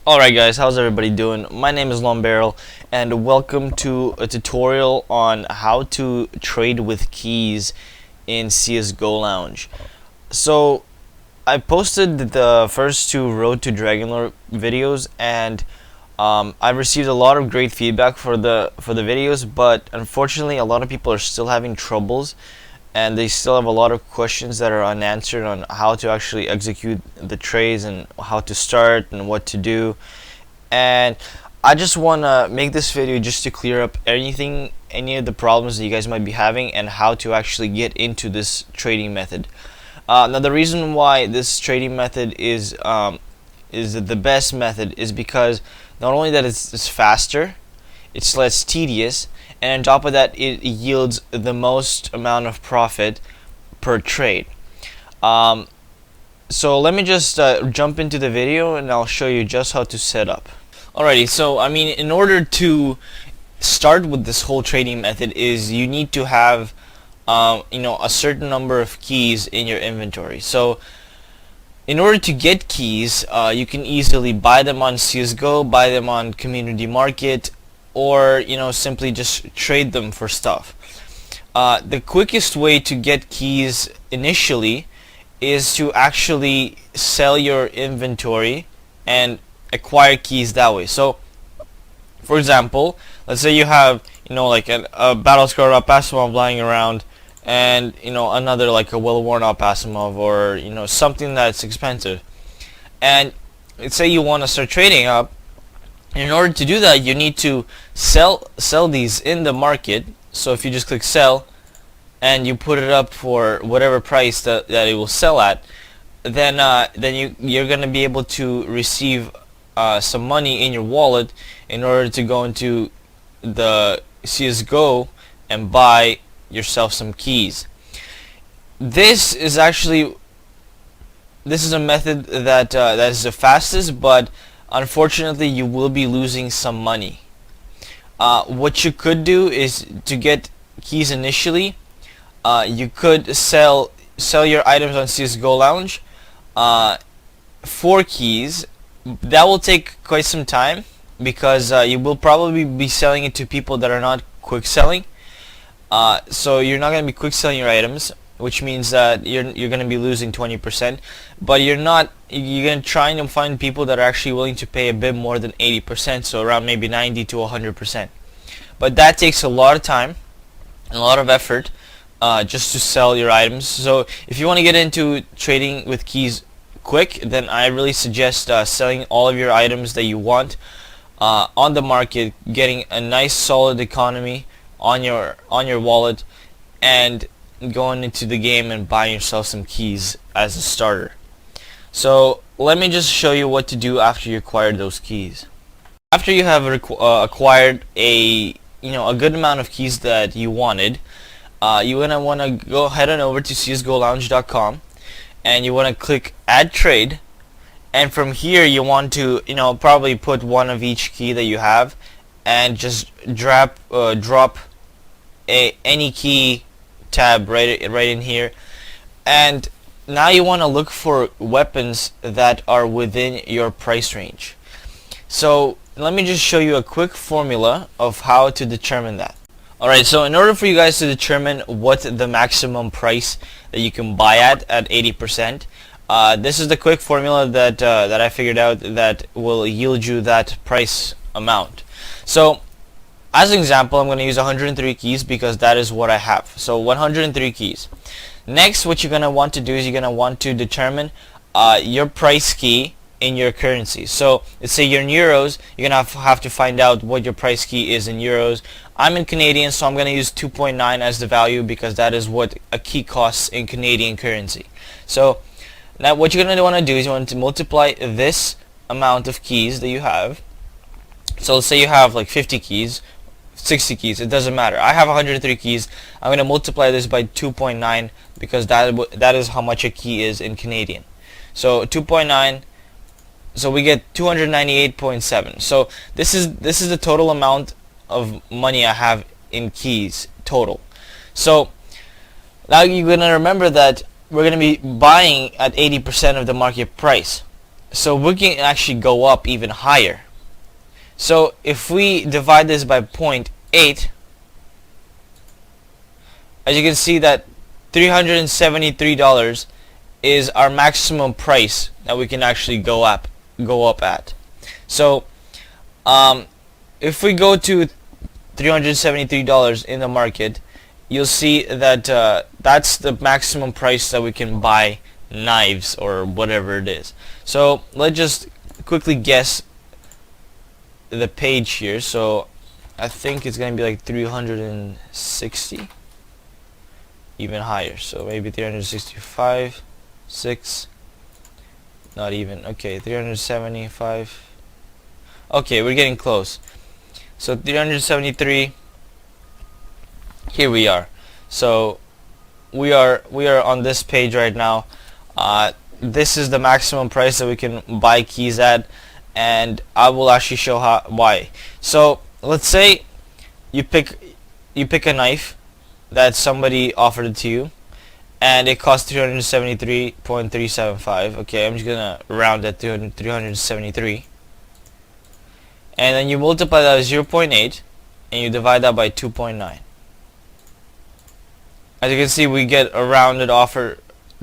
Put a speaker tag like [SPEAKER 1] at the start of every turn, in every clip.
[SPEAKER 1] Alright guys, how's everybody doing? My name is Long Barrel and welcome to a tutorial on how to trade with keys in CSGO Lounge. So I posted the first two Road to Dragon Lore videos and I've received a lot of great feedback for the videos, but unfortunately a lot of people are still having troubles and they still have a lot of questions that are unanswered on how to actually execute the trades and how to start and what to do. And I just want to make this video just to clear up any of the problems that you guys might be having and how to actually get into this trading method. Now the reason why this trading method is the best method is because not only that it's faster, it's less tedious, and on top of that it yields the most amount of profit per trade. So let me just jump into the video and I'll show you just how to set up. Alrighty, so I mean, in order to start with this whole trading method is you need to have a certain number of keys in your inventory. So in order to get keys, you can easily buy them on CSGO, buy them on Community Market, or simply just trade them for stuff. The quickest way to get keys initially is to actually sell your inventory and acquire keys that way. So for example, let's say you have like a battle scar up Asimov lying around and another like a well worn up Asimov, or something that's expensive, and let's say you want to start trading up. In order to do that, you need to sell these in the market. So if you just click sell and you put it up for whatever price that it will sell at, then you're gonna be able to receive some money in your wallet in order to go into the CSGO and buy yourself some keys. This is a method that is the fastest, but unfortunately you will be losing some money. What you could do is, to get keys initially, you could sell your items on CSGO Lounge for keys. That will take quite some time because you will probably be selling it to people that are not quick selling. So you're not going to be quick selling your items, which means that you're going to be losing 20%, but you're going to try and find people that are actually willing to pay a bit more than 80%, so around maybe 90 to 100%. But that takes a lot of time and a lot of effort just to sell your items. So if you want to get into trading with keys quick, then I really suggest selling all of your items that you want on the market, getting a nice solid economy on your wallet, and going into the game and buying yourself some keys as a starter. So let me just show you what to do after you acquire those keys. After you have acquired a good amount of keys that you wanted, you're gonna want to go head on over to csgolounge.com and you want to click add trade, and from here you want to probably put one of each key that you have and just drop any key tab right in here. And now you want to look for weapons that are within your price range. So let me just show you a quick formula of how to determine that. Alright, so in order for you guys to determine what the maximum price that you can buy at 80%, this is the quick formula that I figured out that will yield you that price amount. So as an example, I'm going to use 103 keys because that is what I have. So 103 keys. Next, what you're going to want to do is you're going to want to determine your price key in your currency. So let's say you're in euros, you're going to have to find out what your price key is in euros. I'm in Canadian, so I'm going to use 2.9 as the value because that is what a key costs in Canadian currency. So now what you're going to want to do is you want to multiply this amount of keys that you have. So let's say you have like 50 keys, 60 keys, it doesn't matter. I have 103 keys. I'm going to multiply this by 2.9 because that is how much a key is in Canadian. So 2.9, so we get 298.7. So this is the total amount of money I have in keys total. So now you're going to remember that we're going to be buying at 80% of the market price. So we can actually go up even higher. So if we divide this by 0.8, as you can see that $373 is our maximum price that we can actually go up at. So if we go to $373 in the market, you'll see that that's the maximum price that we can buy knives or whatever it is. So let's just quickly guess the page here. So I think it's gonna be like 360, even higher. So maybe 365, 6, not even. Okay, 375. Okay, we're getting close. So 373. Here we are. So we are on this page right now. This is the maximum price that we can buy keys at, and I will actually show why. So let's say you pick a knife that somebody offered it to you, and it costs 373.375. Okay, I'm just gonna round that to 373, and then you multiply that by 0.8, and you divide that by 2.9. As you can see, we get a rounded offer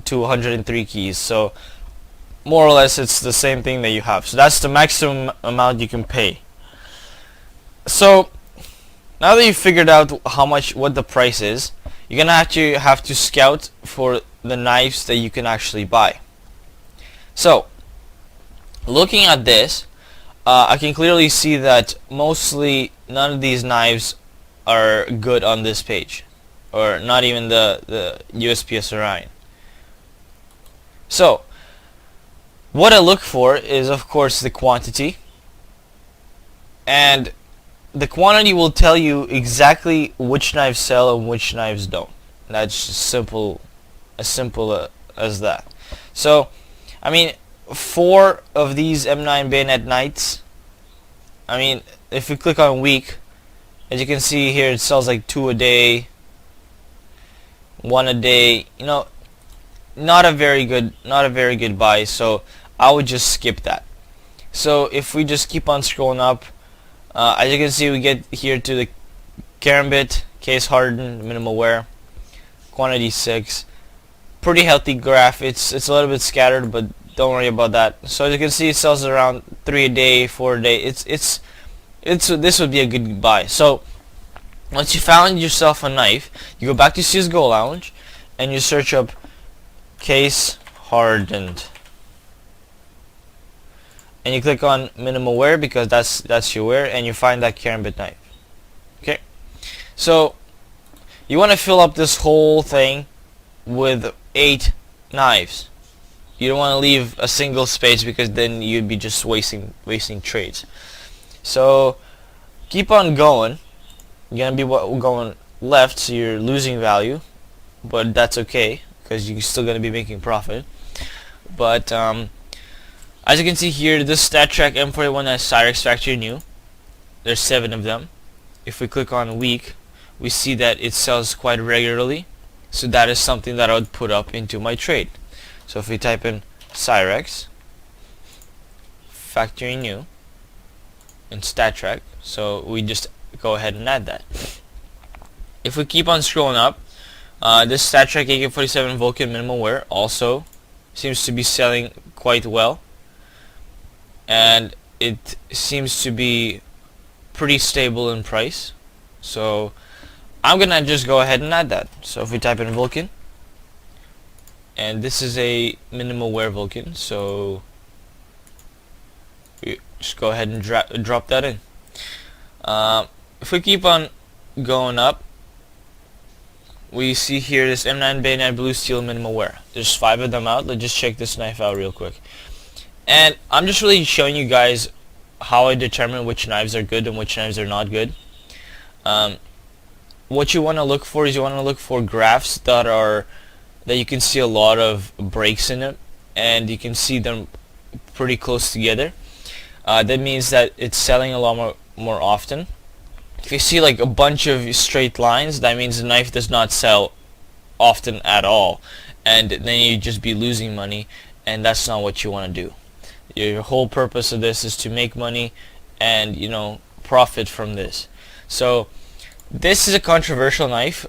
[SPEAKER 1] to 103 keys. So more or less it's the same thing that you have. So that's the maximum amount you can pay. So now that you've figured out what the price is, you're gonna have to scout for the knives that you can actually buy. So looking at this, I can clearly see that mostly none of these knives are good on this page, or not even the USPS Orion. So what I look for is, of course, the quantity, and the quantity will tell you exactly which knives sell and which knives don't. That's just simple as that. So I mean, 4 of these M9 bayonet knights, I mean, if we click on week, as you can see here, it sells like 2 a day, 1 a day. You know, not a very good buy. So I would just skip that. So if we just keep on scrolling up, as you can see, we get here to the Karambit, case hardened, minimal wear, quantity 6. Pretty healthy graph. It's a little bit scattered, but don't worry about that. So as you can see, it sells around 3 a day, 4 a day. This would be a good buy. So once you found yourself a knife, you go back to CSGO Lounge and you search up case hardened, and you click on minimal wear because that's your wear, and you find that Karambit knife. Okay, so you want to fill up this whole thing with 8 knives. You don't want to leave a single space because then you'd be just wasting trades. So keep on going. You're gonna be going left, so you're losing value, but that's okay because you're still gonna be making profit. But as you can see here, this StatTrak M41 has Cyrex factory new. There's 7 of them. If we click on week, we see that it sells quite regularly. So that is something that I would put up into my trade. So if we type in Cyrex factory new and StatTrak, so we just go ahead and add that. If we keep on scrolling up, this StatTrak AK-47 Vulcan minimal wear also seems to be selling quite well, and it seems to be pretty stable in price. So I'm gonna just go ahead and add that. So if we type in Vulcan, and this is a minimal wear Vulcan, so we just go ahead and drop that in. If we keep on going up, we see here this M9 bayonet blue steel minimal wear. There's 5 of them out. Let's just check this knife out real quick. And I'm just really showing you guys how I determine which knives are good and which knives are not good. What you want to look for is you want to look for graphs that you can see a lot of breaks in it, and you can see them pretty close together. That means that it's selling a lot more often. If you see like a bunch of straight lines, that means the knife does not sell often at all, and then you just be losing money, and that's not what you want to do. Your whole purpose of this is to make money and profit from this. So this is a controversial knife.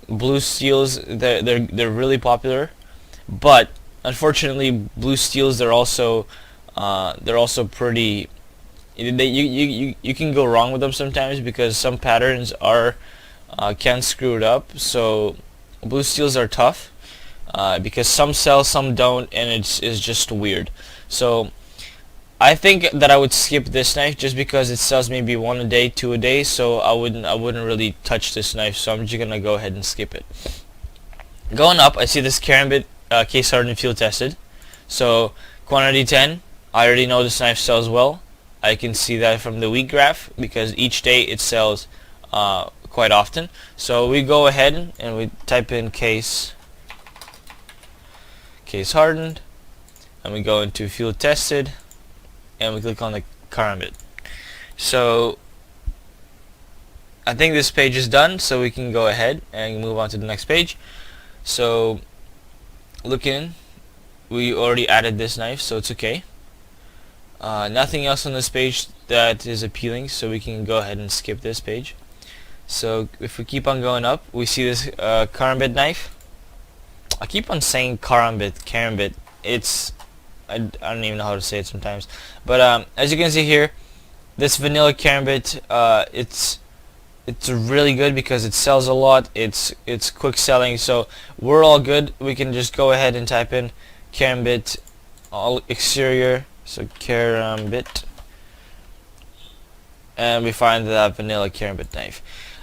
[SPEAKER 1] Blue steels, they're really popular, but unfortunately blue steels, they're also pretty, you can go wrong with them sometimes because some patterns are can screw it up. So blue steels are tough because some sell, some don't, and it's just weird. So I think that I would skip this knife just because it sells maybe one a day, two a day, so I wouldn't really touch this knife, so I'm just gonna go ahead and skip it. Going up, I see this Karambit case hardened field tested. So quantity 10, I already know this knife sells well. I can see that from the week graph because each day it sells quite often. So we go ahead and we type in case hardened, and we go into field tested, and we click on the Karambit. So I think this page is done, so we can go ahead and move on to the next page. So looking, we already added this knife, so it's okay. Nothing else on this page that is appealing, so we can go ahead and skip this page. So if we keep on going up, we see this Karambit knife. I keep on saying Karambit. It's I don't even know how to say it sometimes. But as you can see here, this vanilla Karambit, it's really good because it sells a lot. It's quick selling, so we're all good. We can just go ahead and type in Karambit all exterior, so Karambit, and we find that vanilla Karambit knife.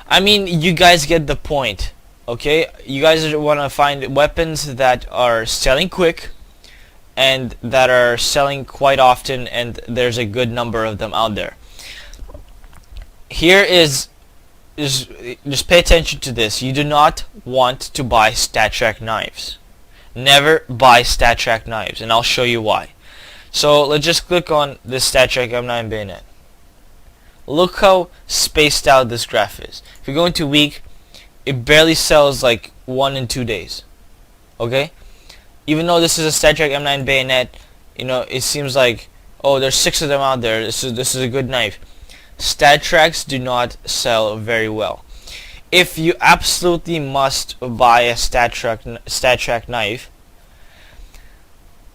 [SPEAKER 1] I mean, you guys get the point, okay? You guys want to find weapons that are selling quick and that are selling quite often, and there's a good number of them out there. Here is just pay attention to this. You do not want to buy StatTrak knives. Never buy StatTrak knives, and I'll show you why. So let's just click on this StatTrak M9 bayonet. Look how spaced out this graph is. If you go into week, it barely sells like 1 and 2 days. Okay? Even though this is a StatTrak M9 bayonet, it seems like, oh, there's 6 of them out there. This is a good knife. StatTraks do not sell very well. If you absolutely must buy a StatTrak knife,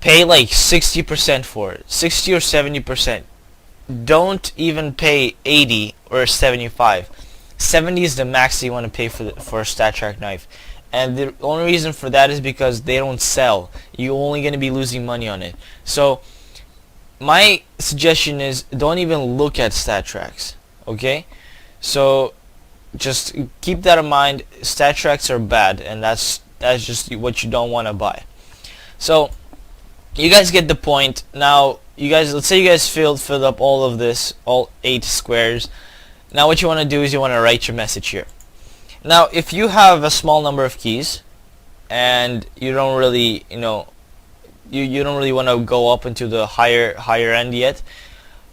[SPEAKER 1] pay like 60% for it, 60 or 70%. Don't even pay 80 or 75. 70 is the max that you want to pay for a StatTrak knife. And the only reason for that is because they don't sell. You're only going to be losing money on it. So my suggestion is don't even look at StatTraks. Okay? So just keep that in mind. StatTraks are bad, and that's just what you don't want to buy. So you guys get the point. Now let's say you guys filled up all of this, all 8 squares. Now what you want to do is you want to write your message here. Now if you have a small number of keys and you don't really you don't really want to go up into the higher end yet,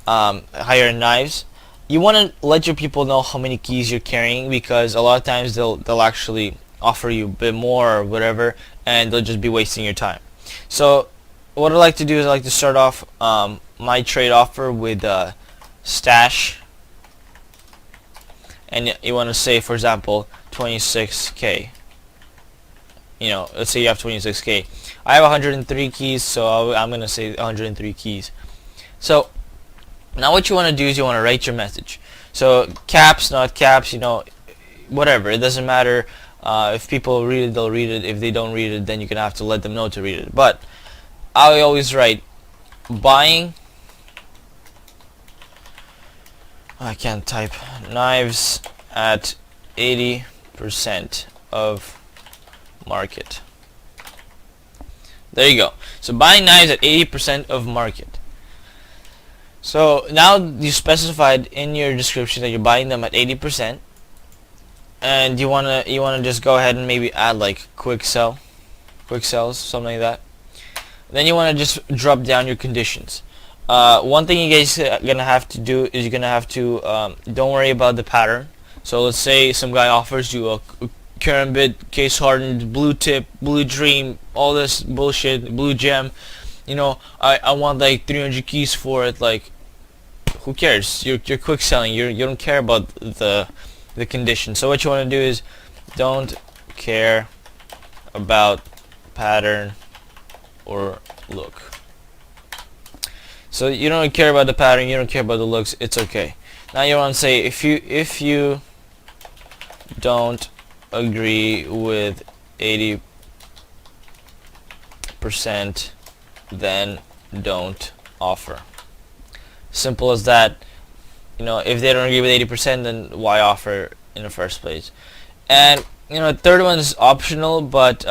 [SPEAKER 1] higher end knives, you want to let your people know how many keys you're carrying, because a lot of times they'll actually offer you a bit more or whatever, and they'll just be wasting your time. So what I like to do is I like to start off my trade offer with stash, and you want to say, for example, 26k. Let's say you have 26k. I have 103 keys, so I'm gonna say 103 keys. So now what you want to do is you want to write your message. So caps, not caps, whatever, it doesn't matter. If people read it, they'll read it. If they don't read it, then you're gonna have to let them know to read it. But I always write buying, I can't type, knives at 80% of market. There you go. So buying knives at 80% of market. So now you specified in your description that you're buying them at 80%, and you wanna just go ahead and maybe add like quick sells, something like that. Then you wanna just drop down your conditions. One thing you guys are gonna have to do is you're gonna have to don't worry about the pattern. So let's say some guy offers you a Karambit case hardened blue tip, blue dream, all this bullshit, blue gem. I want like 300 keys for it. Like, who cares? You're quick selling. You don't care about the condition. So what you want to do is don't care about pattern or look. So you don't care about the pattern, you don't care about the looks, it's okay. Now you want to say if you don't agree with 80%, then don't offer. Simple as that. If they don't agree with 80%, then why offer in the first place? And third one is optional, but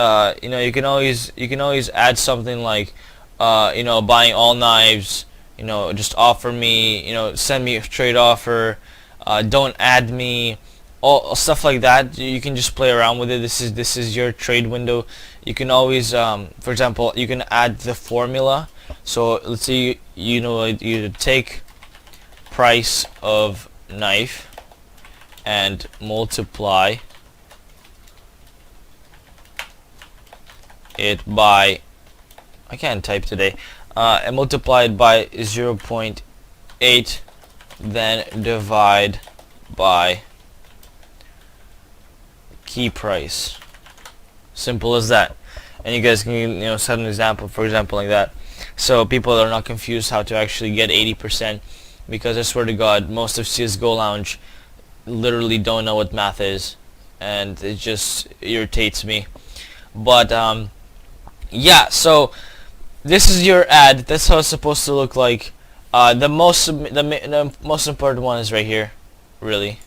[SPEAKER 1] you can always add something like buying all knives, just offer me, send me a trade offer, don't add me, all stuff like that. You can just play around with it. This is your trade window. You can always, for example, you can add the formula. So let's say you take price of knife and multiply it by, I can't type today, and multiply it by 0.8, then divide by key price. Simple as that. And you guys can set an example, for example, like that, so people are not confused how to actually get 80%, because I swear to God, most of CSGO Lounge literally don't know what math is, and it just irritates me. But yeah, so this is your ad. That's how it's supposed to look like. The most important one is right here, really.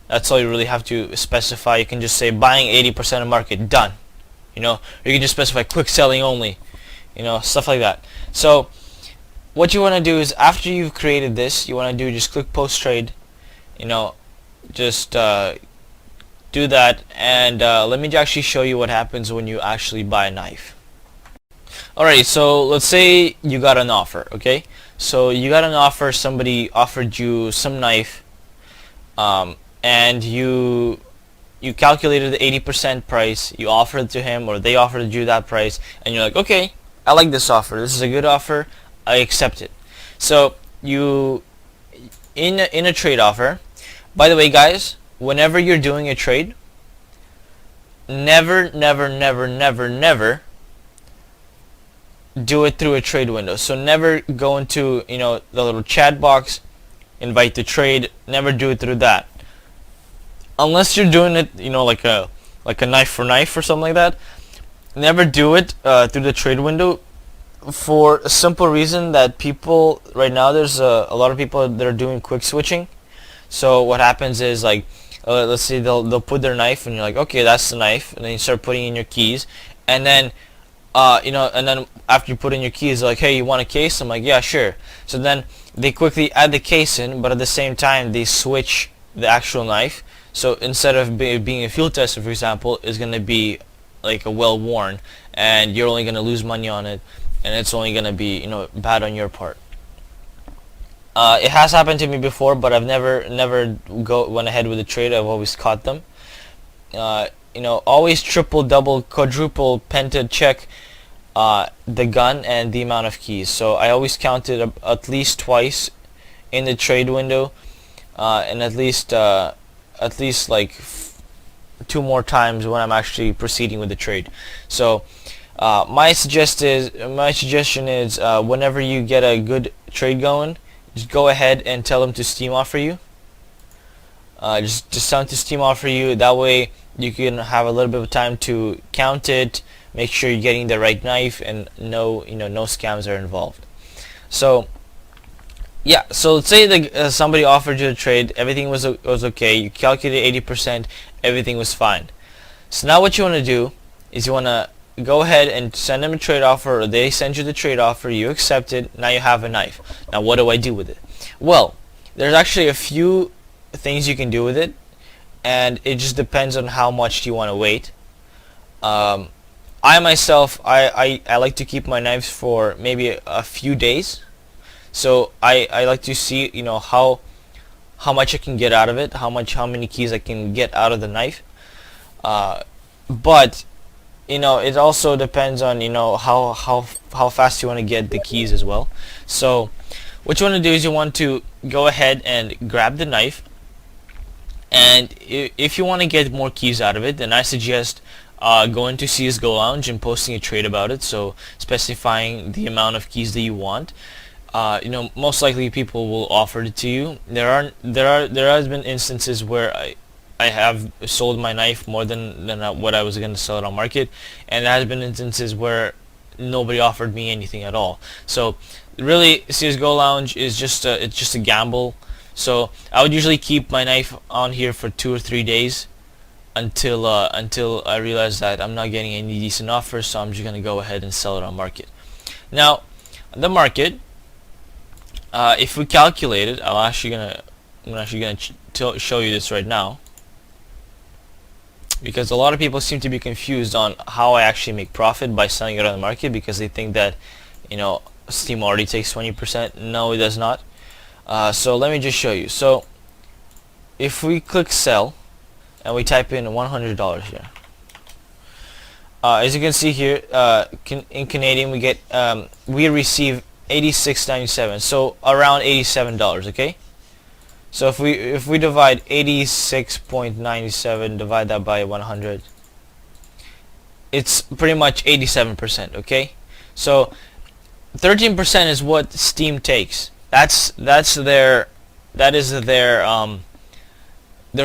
[SPEAKER 1] That's all you really have to specify. You can just say buying 80% of market, done. Or you can just specify quick selling only, stuff like that. So what you want to do is, after you've created this, you want to do just click post trade, just do that, and let me actually show you what happens when you actually buy a knife. Alright, so let's say you got an offer, okay? So you got an offer, somebody offered you some knife, and you calculated the 80% price, you offered it to him, or they offered you that price, and you're like, okay, I like this offer, this is a good offer, I accept it. So you, in a trade offer, by the way guys, whenever you're doing a trade, never do it through a trade window. So never go into the little chat box, invite to trade, never do it through that. Unless you're doing it like a knife for knife or something like that, never do it through the trade window, for a simple reason that people right now, there's a lot of people that are doing quick switching. So what happens is, like, let's say they'll put their knife and you're like, okay, that's the knife, and then you start putting in your keys, and then and then after you put in your keys, like, hey, you want a case? I'm like, yeah, sure. So then they quickly add the case in, but at the same time they switch the actual knife. So instead of being a field tester, for example, is going to be like a well worn, and you're only going to lose money on it, and it's only going to be bad on your part. It has happened to me before, but I've never went ahead with a trade. I've always caught them. Always triple, double, quadruple, penta check the gun and the amount of keys. So I always count it at least twice in the trade window, and at least like 2 more times when I'm actually proceeding with the trade. So my suggestion is whenever you get a good trade going, just go ahead and tell them to Steam offer you. Just tell them to Steam offer you. That way you can have a little bit of time to count it, make sure you're getting the right knife, and no scams are involved. So yeah, so let's say that somebody offered you a trade, everything was okay, you calculated 80%, everything was fine. So now what you want to do is you want to go ahead and send them a trade offer, or they send you the trade offer, you accept it, now you have a knife. Now what do I do with it? Well, there's actually a few things you can do with it, and it just depends on how much you want to wait. I myself, I like to keep my knives for maybe a few days. So I like to see how much I can get out of it, how many keys I can get out of the knife. But it also depends on how fast you want to get the keys as well. So what you want to do is you want to go ahead and grab the knife, and if you want to get more keys out of it, then I suggest going to CSGO Lounge and posting a trade about it, so specifying the amount of keys that you want. Most likely people will offer it to you. There has been instances where I have sold my knife more than what I was going to sell it on market, and there has been instances where nobody offered me anything at all. So really, CSGO Lounge is just a gamble. So I would usually keep my knife on here for 2 or 3 days until I realize that I'm not getting any decent offers, so I'm just gonna go ahead and sell it on market. Now, the market, if we calculate it, I'm actually gonna show you this right now, because a lot of people seem to be confused on how I actually make profit by selling it on the market, because they think that Steam already takes 20%. No, it does not. So let me just show you. So if we click sell and we type in $100 here, as you can see here, in Canadian we receive $86.97, so around $87. Okay, so if we divide 86.97, divide that by 100, it's pretty much 87%. Okay, so 13% is what Steam takes. That is their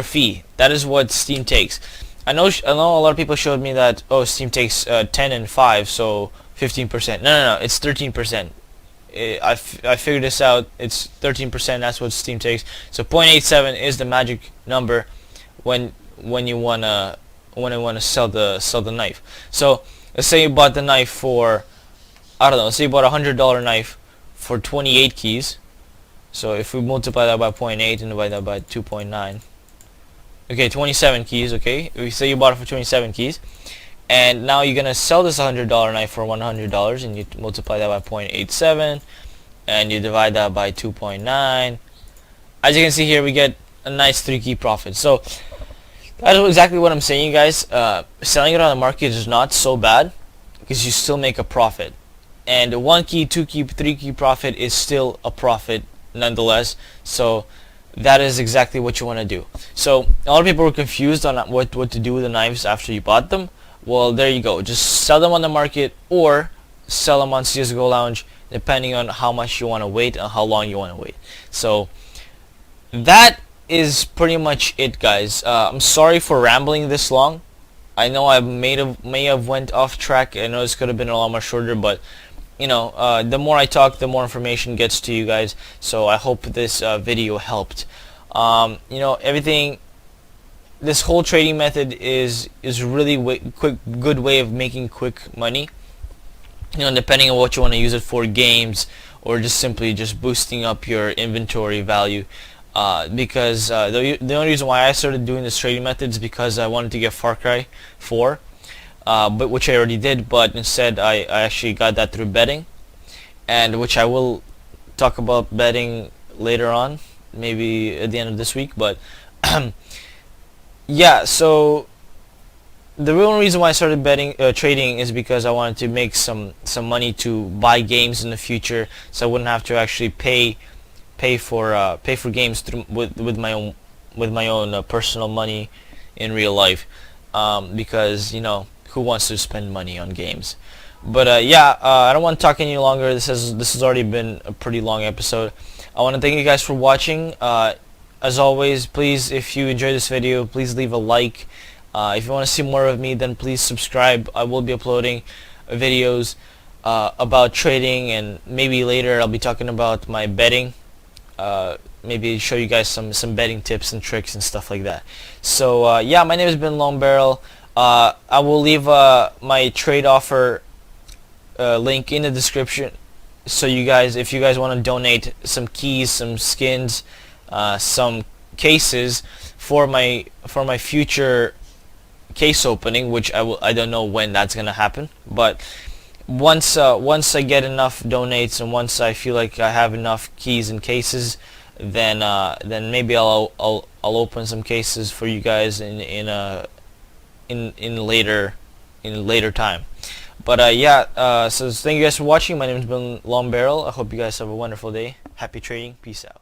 [SPEAKER 1] fee. That is what Steam takes. I know a lot of people showed me that Steam takes 10 and 5, so 15%. No, it's 13%. I figured this out. It's 13%. That's what Steam takes. So 0.87 is the magic number when you wanna sell the knife. So let's say you bought the knife for, I don't know, let's say you bought a $100 knife for 28 keys. So if we multiply that by 0.8 and divide that by 2.9, okay, 27 keys. Okay, we say you bought it for 27 keys, and now you're gonna sell this $100 knife for $100, and you multiply that by 0.87 and you divide that by 2.9. As you can see here, we get a nice 3 key profit. So that's exactly what I'm saying, you guys. Selling it on the market is not so bad, because you still make a profit, and a 1 key, 2 key, 3 key profit is still a profit nonetheless. So that is exactly what you want to do. So a lot of people were confused on what to do with the knives after you bought them. Well, there you go. Just sell them on the market or sell them on CSGO Lounge, depending on how much you want to wait and how long you want to wait. So that is pretty much it, guys. I'm sorry for rambling this long. I know I may have went off track. I know this could have been a lot more shorter, but the more I talk, the more information gets to you guys. So I hope this video helped. Everything. This whole trading method is really good way of making quick money. Depending on what you want to use it for, games or just simply just boosting up your inventory value. Because the only reason why I started doing this trading method is because I wanted to get Far Cry 4. But which I already did, but instead I actually got that through betting, and which I will talk about betting later on, maybe at the end of this week. But yeah, so the real reason why I started trading is because I wanted to make some money to buy games in the future, so I wouldn't have to actually pay for games with my own personal money in real life, because who wants to spend money on games? But I don't want to talk any longer. This has already been a pretty long episode. I want to thank you guys for watching. As always, please, if you enjoyed this video, please leave a like. If you want to see more of me, then please subscribe. I will be uploading videos about trading, and maybe later I'll be talking about my betting. Maybe show you guys some betting tips and tricks and stuff like that. So my name has been Long Barrel. I will leave my trade offer link in the description, so if you guys want to donate some keys, some skins, some cases for my future case opening, which I don't know when that's gonna happen, but once I get enough donates and once I feel like I have enough keys and cases, then maybe I'll open some cases for you guys in later in a later time. But yeah, so thank you guys for watching. My name has been Long Barrel. I hope you guys have a wonderful day. Happy trading. Peace out.